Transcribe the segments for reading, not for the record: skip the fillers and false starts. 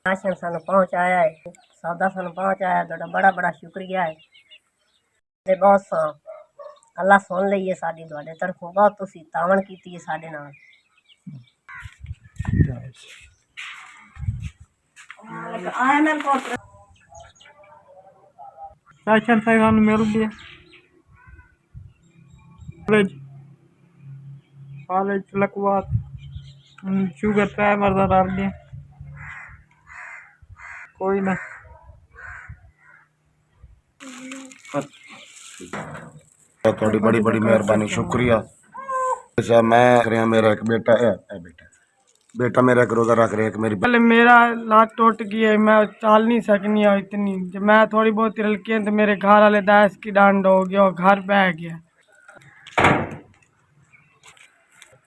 Ration सानू पहुँचाया है, सौदा सानू पहुँचाया, तो बड़ा बड़ा शुक्रिया है। ते बहुत अल्लाह सुन लईए साडी तुहाडे तरफों बहुत तुसीं तावन कीती है साडे नाल। राशन सानू मिल गया। कॉलेज लकवा शुगर प्राइमर का डाल दिया। कोई ना थोड़ी बड़ी बड़ी मेहरबानी, शुक्रिया। अच्छा मैं मेरा एक बेटा है, बेटा मेरा एक रोजा रख रहा है, मेरी पहले मेरा लात टूट गई है, मैं चाल नहीं सकनी है इतनी। जब मैं थोड़ी बहुत तिलकी है तो मेरे घर वाले दास की डांड हो गया और घर बह गया।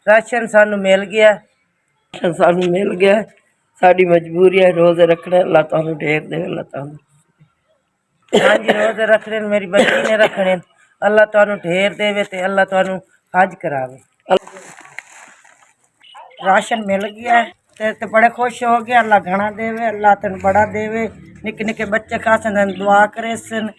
राशन सानू मिल गया, राशन सानू मिल गया। साडी मजबूरी है रोजे रखने, अल्लाह तुहानू ढेर दे। अल्लाह तुहानू हाँ जी रोजे रखने मेरी बच्ची ने रखने, अल्लाह तुहानू ढेर देवे ते अल्लाह तुहानू हज करावे। राशन मिल गया ते बड़े खुश हो गए। अल्लाह घना देवे, अल्लाह तेन बड़ा देवे। निके निके बच्चे खास दुआ करे सन।